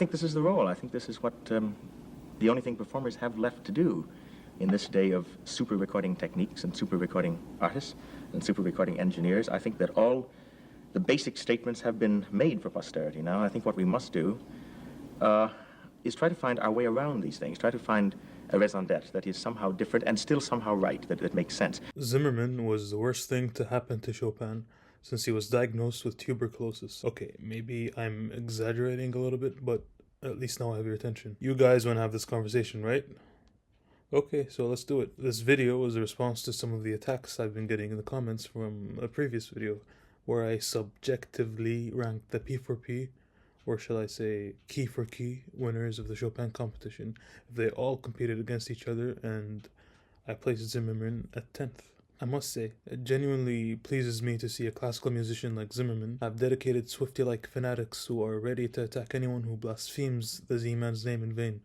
think this is the role. I think this is what the only thing performers have left to do in this day of super recording techniques and super recording artists and super recording engineers. I think that all the basic statements have been made for posterity now. I think what we must do is try to find our way around these things, try to find a raison d'etre that is somehow different and still somehow right, that makes sense. Zimmerman was the worst thing to happen to Chopin since he was diagnosed with tuberculosis. Okay, maybe I'm exaggerating a little bit, but at least now I have your attention. You guys want to have this conversation, right? Okay, so let's do it. This video was a response to some of the attacks I've been getting in the comments from a previous video where I subjectively ranked the P4P, or shall I say key for key, winners of the Chopin competition. They all competed against each other and I placed Zimmerman at 10th. I must say, it genuinely pleases me to see a classical musician like Zimmerman have dedicated Swiftie-like fanatics who are ready to attack anyone who blasphemes the Z-Man's name in vain.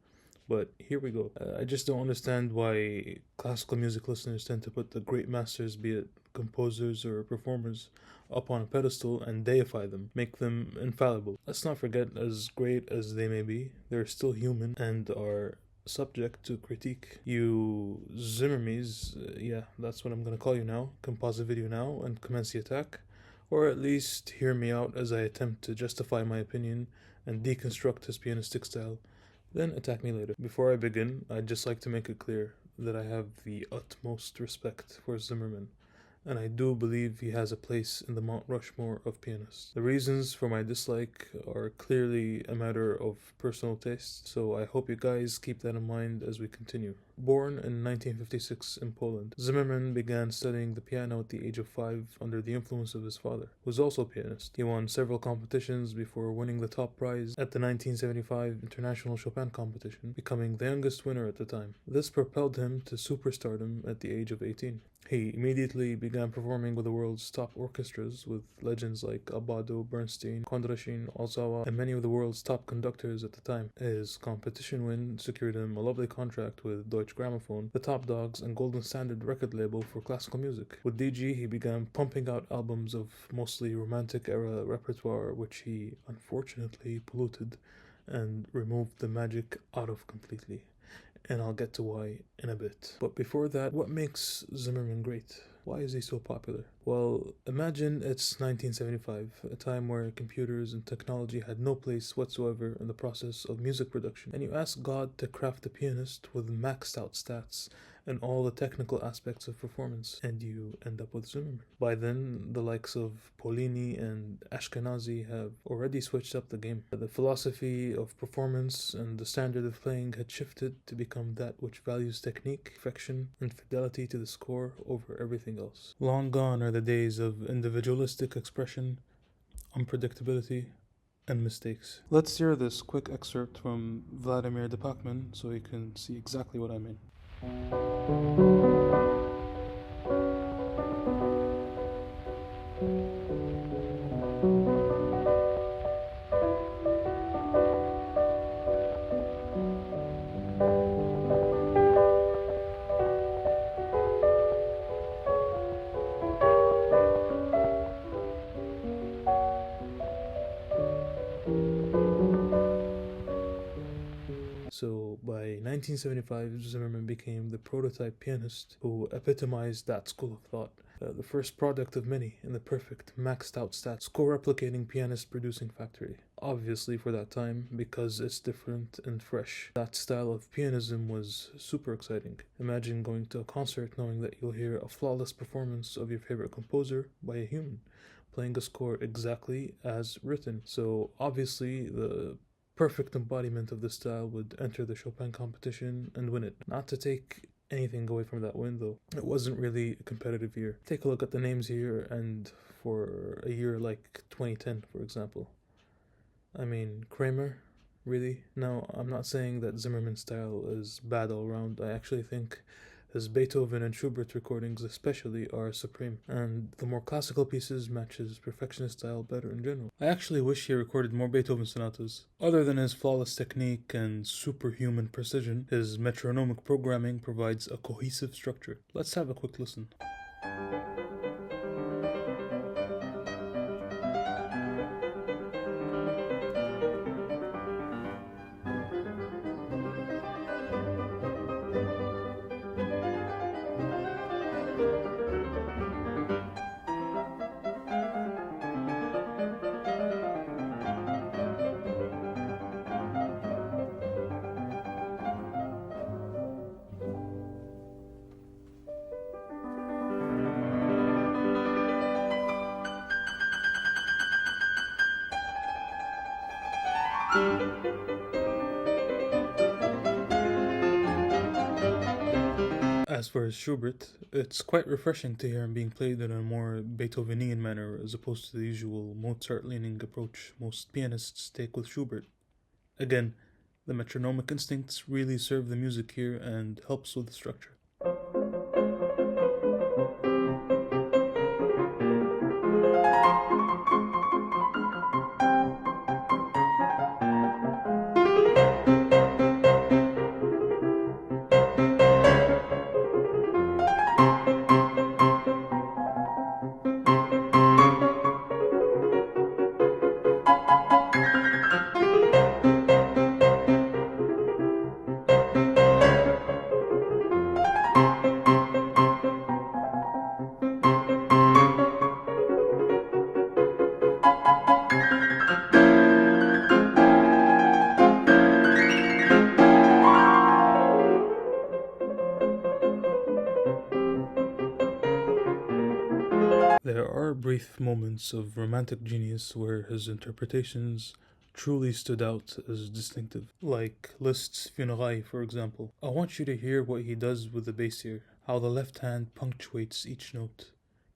But here we go. I just don't understand why classical music listeners tend to put the great masters, be it composers or performers, up on a pedestal and deify them, make them infallible. Let's not forget, as great as they may be, they're still human and are subject to critique. You Zimmermies, yeah, that's what I'm gonna call you now, can pause the video now and commence the attack, or at least hear me out as I attempt to justify my opinion and deconstruct his pianistic style, then attack me later. Before I begin, I'd just like to make it clear that I have the utmost respect for Zimmerman, and I do believe he has a place in the Mount Rushmore of pianists. The reasons for my dislike are clearly a matter of personal taste, so I hope you guys keep that in mind as we continue. Born in 1956 in Poland, Zimmerman began studying the piano at the age of 5 under the influence of his father, who was also a pianist. He won several competitions before winning the top prize at the 1975 International Chopin Competition, becoming the youngest winner at the time. This propelled him to superstardom at the age of 18. He immediately began performing with the world's top orchestras with legends like Abbado, Bernstein, Kondrashin, Ozawa, and many of the world's top conductors at the time. His competition win secured him a lovely contract with Deutsche Grammophon, the top dogs and golden standard record label for classical music. With DG, he began pumping out albums of mostly romantic era repertoire, which he unfortunately polluted and removed the magic out of completely. And I'll get to why in a bit. But before that, what makes Zimmerman great? Why is he so popular? Well, imagine it's 1975, a time where computers and technology had no place whatsoever in the process of music production, and you ask God to craft a pianist with maxed out stats and all the technical aspects of performance, and you end up with Zimmerman. By then, the likes of Pollini and Ashkenazi have already switched up the game. The philosophy of performance and the standard of playing had shifted to become that which values technique, perfection, and fidelity to the score over everything else. Long gone are the days of individualistic expression, unpredictability, and mistakes. Let's hear this quick excerpt from Vladimir Depakman so you can see exactly what I mean. So by 1975, Zimmerman became the prototype pianist who epitomized that school of thought. The first product of many in the perfect, maxed out stats, score-replicating pianist producing factory. Obviously for that time, because it's different and fresh. That style of pianism was super exciting. Imagine going to a concert knowing that you'll hear a flawless performance of your favorite composer by a human, playing a score exactly as written. So obviously the perfect embodiment of the style would enter the Chopin competition and win it. Not to take anything away from that win though, it wasn't really a competitive year. Take a look at the names here, and for a year like 2010 for example. I mean, Kramer, really? Now, I'm not saying that Zimmerman's style is bad all around. I actually think his Beethoven and Schubert recordings especially are supreme, and the more classical pieces match his perfectionist style better in general. I actually wish he recorded more Beethoven sonatas. Other than his flawless technique and superhuman precision, his metronomic programming provides a cohesive structure. Let's have a quick listen. As for Schubert, it's quite refreshing to hear him being played in a more Beethovenian manner as opposed to the usual Mozart-leaning approach most pianists take with Schubert. Again, the metronomic instincts really serve the music here and helps with the structure. There are brief moments of romantic genius where his interpretations truly stood out as distinctive, like Liszt's Funérailles, for example. I want you to hear what he does with the bass here, how the left hand punctuates each note,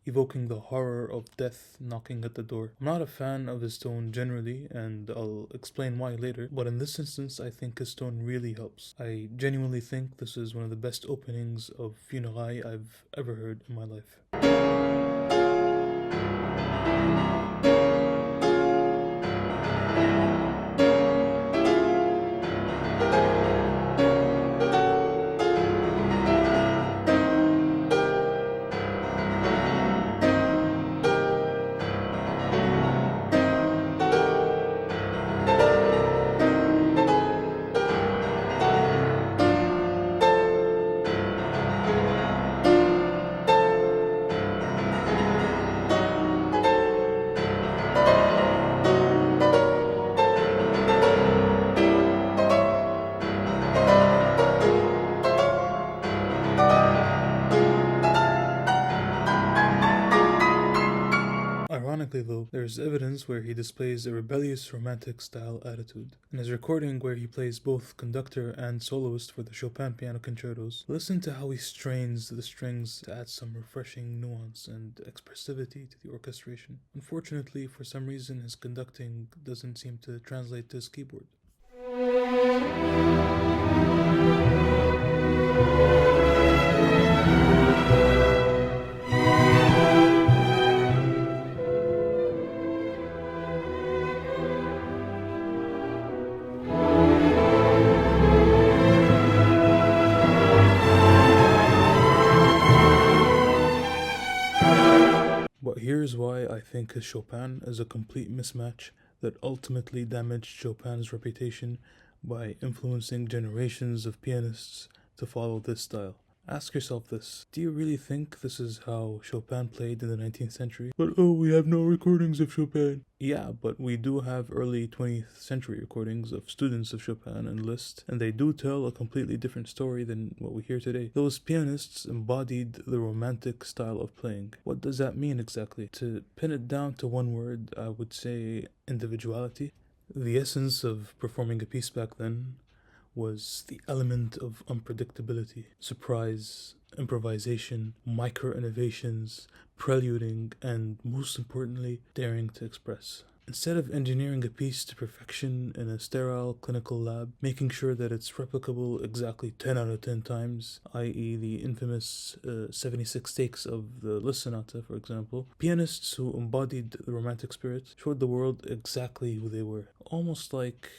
evoking the horror of death knocking at the door. I'm not a fan of his tone generally, and I'll explain why later, but in this instance I think his tone really helps. I genuinely think this is one of the best openings of Funérailles I've ever heard in my life. Ironically, though, there is evidence where he displays a rebellious romantic style attitude. In his recording where he plays both conductor and soloist for the Chopin piano concertos, listen to how he strains the strings to add some refreshing nuance and expressivity to the orchestration. Unfortunately, for some reason, his conducting doesn't seem to translate to his keyboard. But here's why I think his Chopin is a complete mismatch that ultimately damaged Chopin's reputation by influencing generations of pianists to follow this style. Ask yourself this: do you really think this is how Chopin played in the 19th century? But oh, we have no recordings of Chopin. Yeah, but we do have early 20th century recordings of students of Chopin and Liszt, and they do tell a completely different story than what we hear today. Those pianists embodied the romantic style of playing. What does that mean exactly? To pin it down to one word, I would say individuality. The essence of performing a piece back then was the element of unpredictability, surprise, improvisation, micro innovations, preluding, and most importantly, daring to express. Instead of engineering a piece to perfection in a sterile clinical lab, making sure that it's replicable exactly 10 out of 10 times, i.e. the infamous 76 takes of the Liszt Sonata, for example, pianists who embodied the romantic spirit showed the world exactly who they were, almost like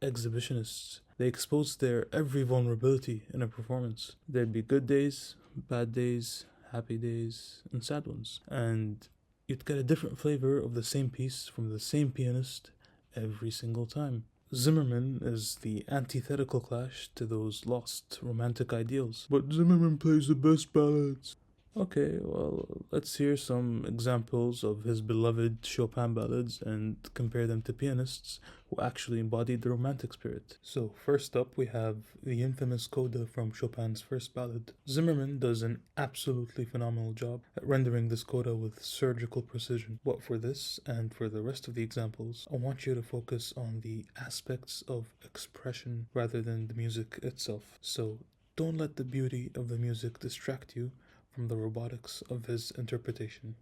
exhibitionists. They exposed their every vulnerability in a performance. There'd be good days, bad days, happy days, and sad ones. And you'd get a different flavor of the same piece from the same pianist every single time. Zimmerman is the antithetical clash to those lost romantic ideals. But Zimmerman plays the best ballads. Okay, well, let's hear some examples of his beloved Chopin ballads and compare them to pianists who actually embodied the romantic spirit. So, first up, we have the infamous coda from Chopin's first ballad. Zimmerman does an absolutely phenomenal job at rendering this coda with surgical precision. But for this and for the rest of the examples, I want you to focus on the aspects of expression rather than the music itself. So, don't let the beauty of the music distract you from the robotics of his interpretation.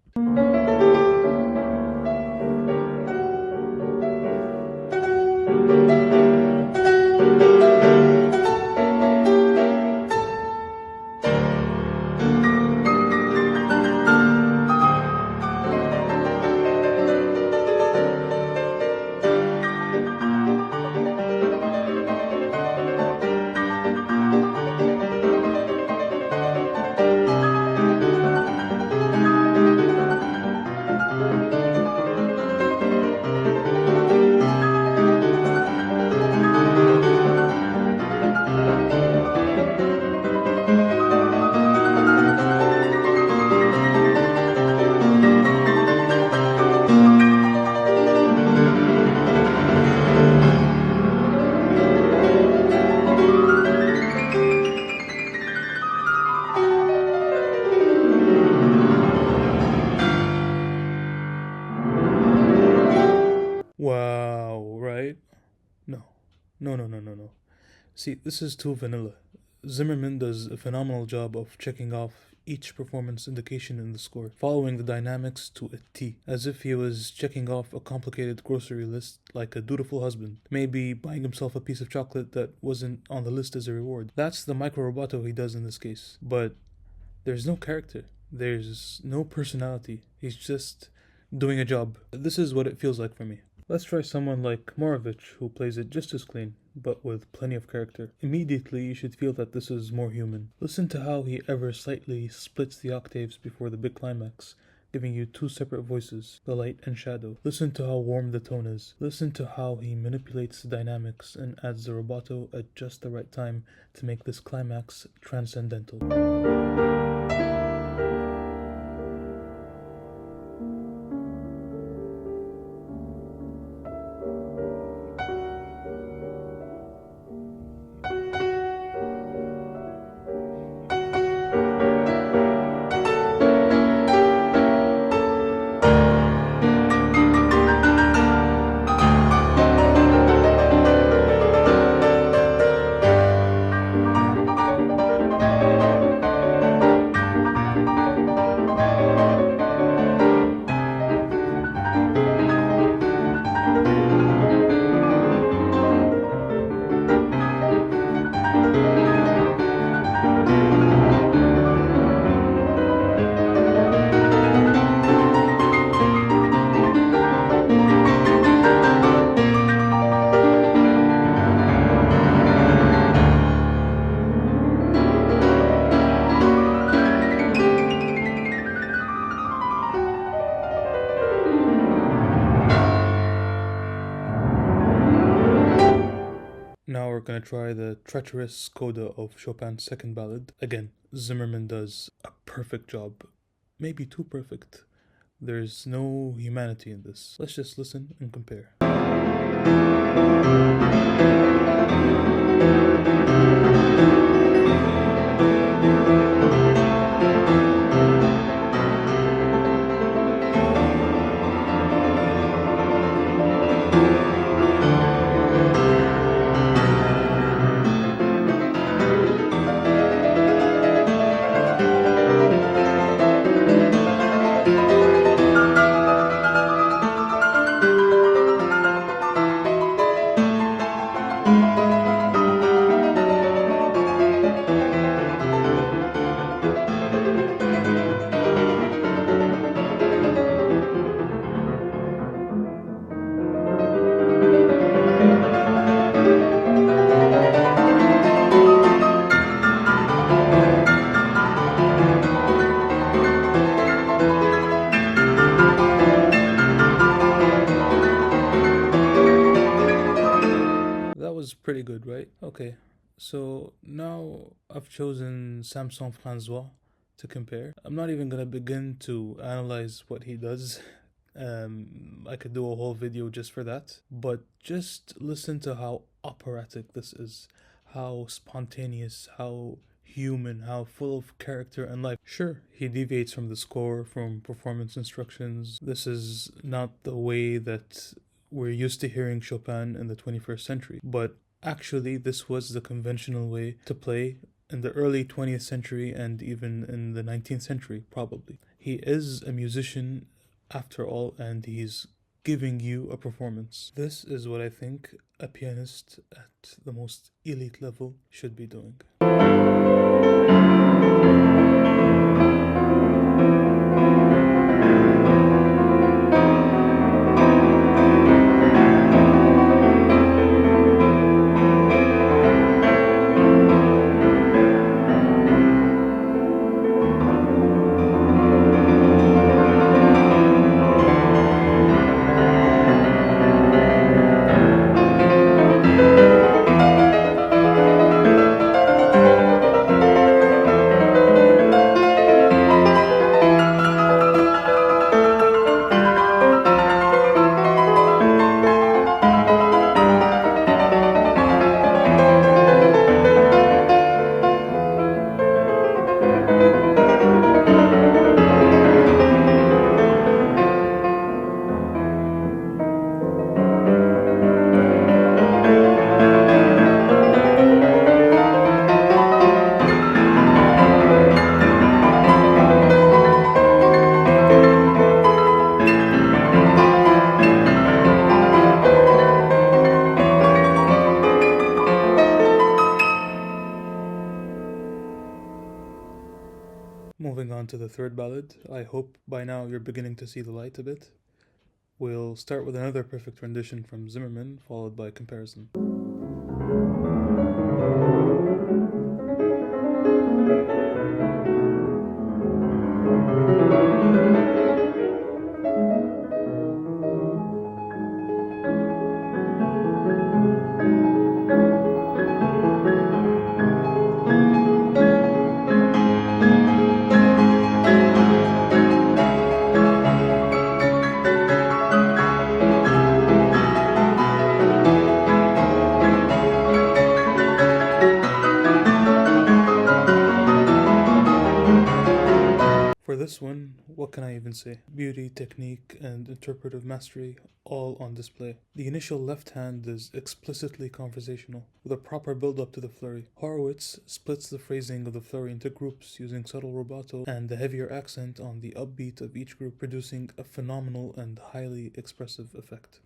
Wow, right? No. No. See, this is too vanilla. Zimmerman does a phenomenal job of checking off each performance indication in the score, following the dynamics to a T, as if he was checking off a complicated grocery list like a dutiful husband, maybe buying himself a piece of chocolate that wasn't on the list as a reward. That's the micro roboto he does in this case. But there's no character, there's no personality. He's just doing a job. This is what it feels like for me. Let's try someone like Morovich, who plays it just as clean, but with plenty of character. Immediately, you should feel that this is more human. Listen to how he ever slightly splits the octaves before the big climax, giving you two separate voices, the light and shadow. Listen to how warm the tone is. Listen to how he manipulates the dynamics and adds the rubato at just the right time to make this climax transcendental. Now we're gonna try the treacherous coda of Chopin's second ballad. Again, Zimmerman does a perfect job. Maybe too perfect. There's no humanity in this. Let's just listen and compare. Was pretty good, right? Okay, so now I've chosen Samson Francois to compare. I'm not even gonna begin to analyze what he does. I could do a whole video just for that. But just listen to how operatic this is, how spontaneous, how human, how full of character and life. Sure, he deviates from the score, from performance instructions. This is not the way that we're used to hearing Chopin in the 21st century, but actually this was the conventional way to play in the early 20th century and even in the 19th century, probably. He is a musician after all, and he's giving you a performance. This is what I think a pianist at the most elite level should be doing. Moving on to the third ballad, I hope by now you're beginning to see the light a bit. We'll start with another perfect rendition from Zimmerman, followed by comparison. For this one, what can I even say? Beauty, technique, and interpretive mastery all on display. The initial left hand is explicitly conversational, with a proper build-up to the flurry. Horowitz splits the phrasing of the flurry into groups using subtle rubato and the heavier accent on the upbeat of each group, producing a phenomenal and highly expressive effect.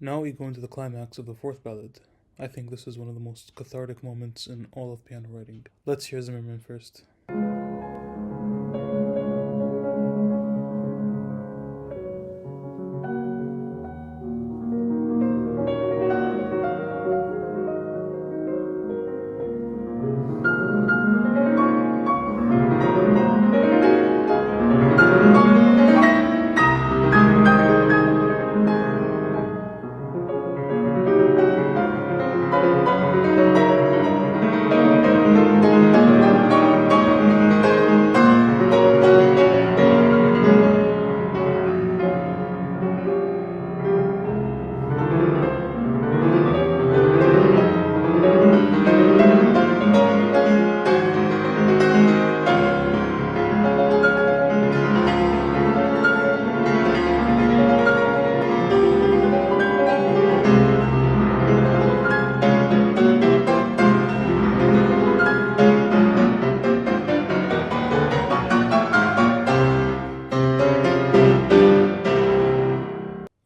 Now we go into the climax of the fourth ballad. I think this is one of the most cathartic moments in all of piano writing. Let's hear Zimmerman first.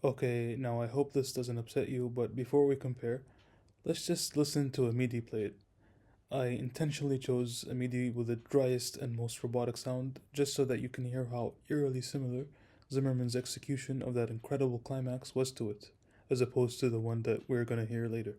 Okay, now I hope this doesn't upset you, but before we compare, let's just listen to a MIDI plate. I intentionally chose a MIDI with the driest and most robotic sound, just so that you can hear how eerily similar Zimmerman's execution of that incredible climax was to it, as opposed to the one that we're gonna hear later.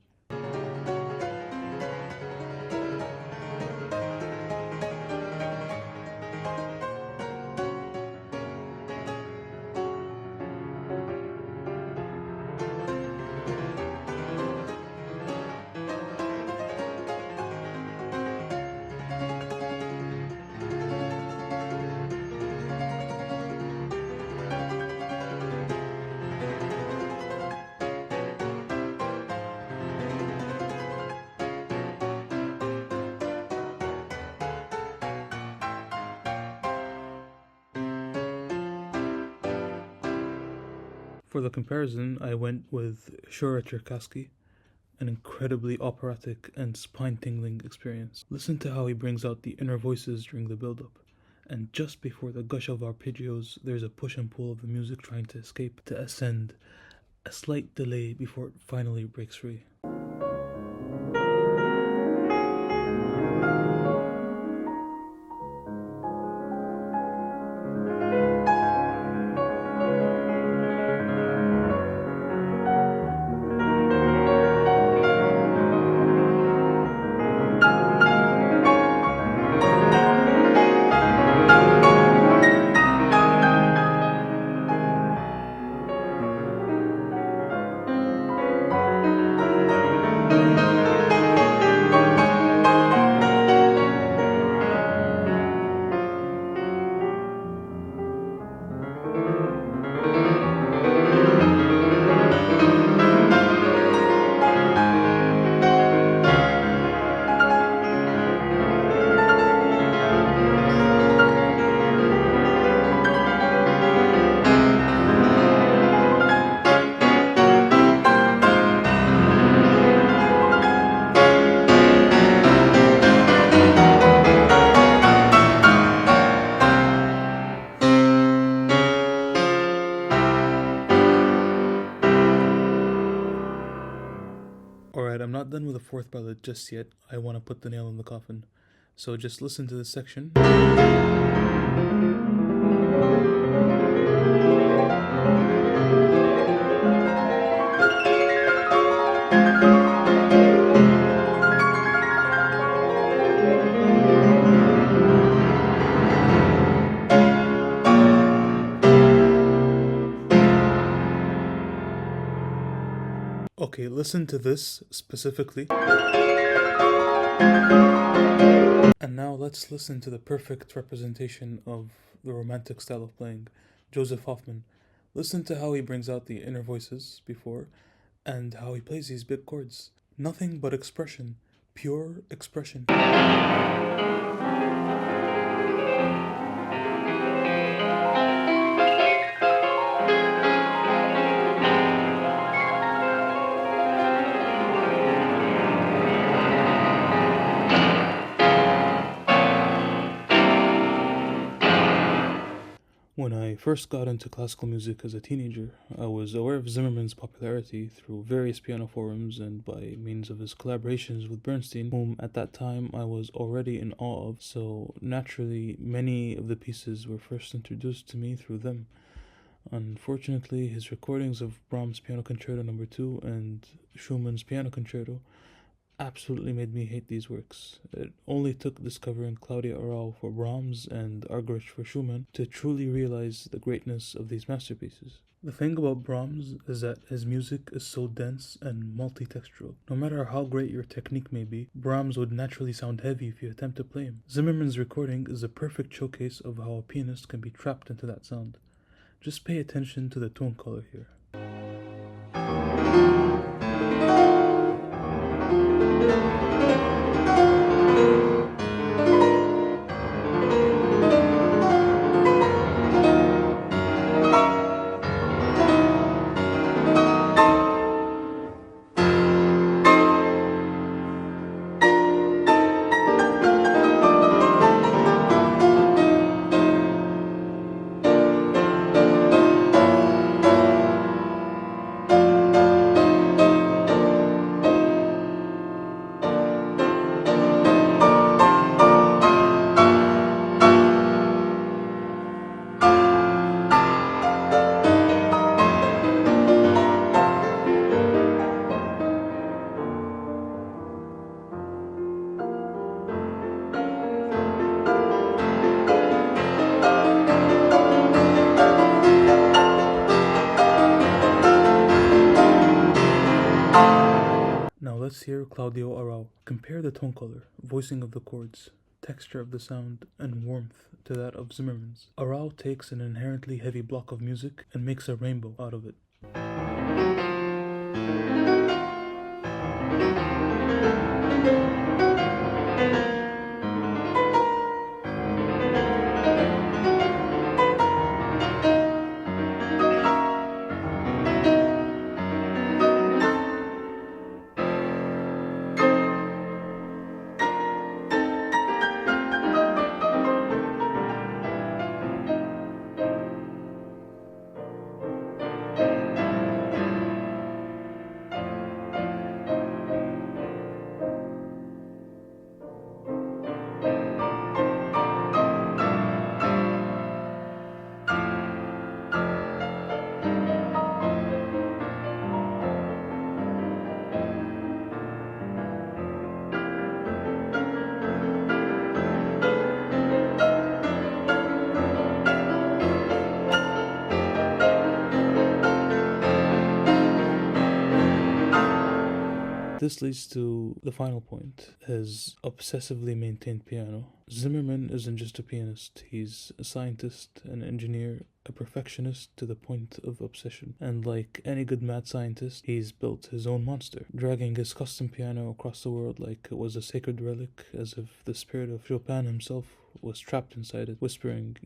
For the comparison, I went with Shura Cherkassky, an incredibly operatic and spine-tingling experience. Listen to how he brings out the inner voices during the build-up, and just before the gush of arpeggios, there's a push and pull of the music trying to escape, to ascend, a slight delay before it finally breaks free. Alright, I'm not done with the fourth ballad just yet. I want to put the nail in the coffin. So just listen to this section. Okay, listen to this specifically. And now let's listen to the perfect representation of the romantic style of playing, Joseph Hoffman. Listen to how he brings out the inner voices before, and how he plays these big chords. Nothing but expression, pure expression. When I first got into classical music as a teenager, I was aware of Zimmerman's popularity through various piano forums and by means of his collaborations with Bernstein, whom at that time I was already in awe of, so naturally many of the pieces were first introduced to me through them. Unfortunately, his recordings of Brahms' Piano Concerto No. 2 and Schumann's Piano Concerto absolutely made me hate these works. It only took discovering Claudia Arrau for Brahms and Argerich for Schumann to truly realize the greatness of these masterpieces. The thing about Brahms is that his music is so dense and multi-textural. No matter how great your technique may be, Brahms would naturally sound heavy if you attempt to play him. Zimmerman's recording is a perfect showcase of how a pianist can be trapped into that sound. Just pay attention to the tone color here. let's hear Claudio Arrau. Compare the tone color, voicing of the chords, texture of the sound, and warmth to that of Zimmerman's. Arrau takes an inherently heavy block of music and makes a rainbow out of it. This leads to the final point, his obsessively maintained piano. Zimmerman isn't just a pianist, he's a scientist, an engineer, a perfectionist to the point of obsession. And like any good mad scientist, he's built his own monster, dragging his custom piano across the world like it was a sacred relic, as if the spirit of Chopin himself was trapped inside it, whispering,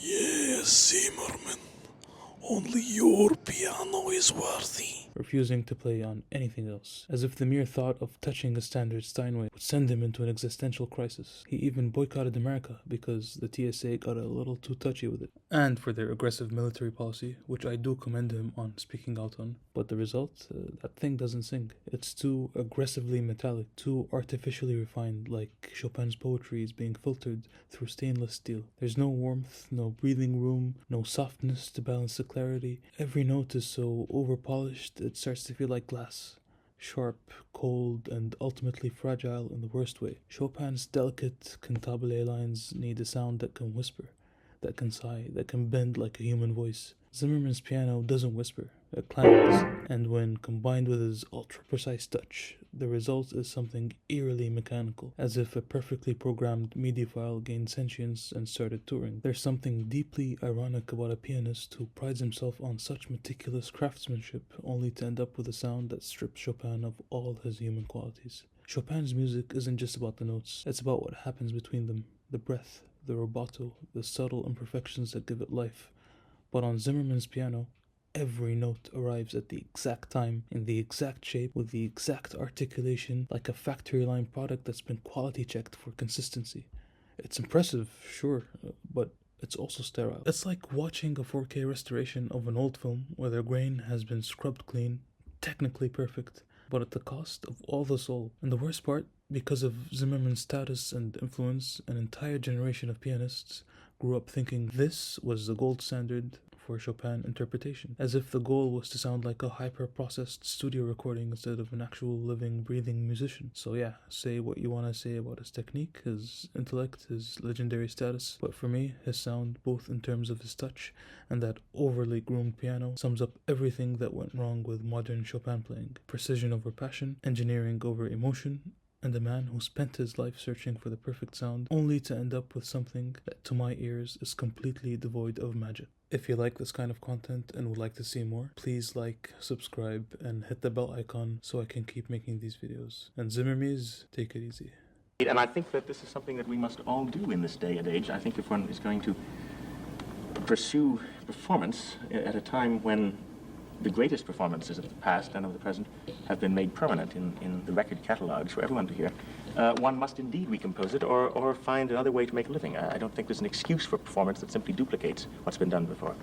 "Yes, Zimmerman. Only your piano is worthy." refusing to play on anything else, as if the mere thought of touching a standard Steinway would send him into an existential crisis. He even boycotted America because the TSA got a little too touchy with it, and for their aggressive military policy, which I do commend him on speaking out on. But the result, that thing doesn't sing. It's too aggressively metallic, too artificially refined, like Chopin's poetry is being filtered through stainless steel. There's no warmth, no breathing room, no softness to balance the clarity. Every note is so overpolished it starts to feel like glass. Sharp, cold, and ultimately fragile in the worst way. Chopin's delicate cantabile lines need a sound that can whisper, that can sigh, that can bend like a human voice. Zimmerman's piano doesn't whisper, it clangs, and when combined with his ultra-precise touch, the result is something eerily mechanical, as if a perfectly programmed MIDI file gained sentience and started touring. There's something deeply ironic about a pianist who prides himself on such meticulous craftsmanship, only to end up with a sound that strips Chopin of all his human qualities. Chopin's music isn't just about the notes, it's about what happens between them, the breath, the rubato, the subtle imperfections that give it life. But on Zimmerman's piano, every note arrives at the exact time, in the exact shape, with the exact articulation, like a factory line product that's been quality checked for consistency. It's impressive, sure, but it's also sterile. It's like watching a 4K restoration of an old film where the grain has been scrubbed clean, technically perfect, but at the cost of all the soul. And the worst part, because of Zimmerman's status and influence, an entire generation of pianists grew up thinking this was the gold standard for Chopin interpretation, as if the goal was to sound like a hyper-processed studio recording instead of an actual living, breathing musician. So yeah, say what you want to say about his technique, his intellect, his legendary status, but for me, his sound, both in terms of his touch and that overly groomed piano, sums up everything that went wrong with modern Chopin playing. Precision over passion, engineering over emotion, and a man who spent his life searching for the perfect sound, only to end up with something that to my ears is completely devoid of magic. If you like this kind of content and would like to see more, please like, subscribe, and hit the bell icon so I can keep making these videos. And Zimmermies, take it easy. And I think that this is something that we must all do in this day and age. I think if one is going to pursue performance at a time when the greatest performances of the past and of the present have been made permanent in the record catalogs for everyone to hear, one must indeed recompose it or find another way to make a living. I don't think there's an excuse for performance that simply duplicates what's been done before.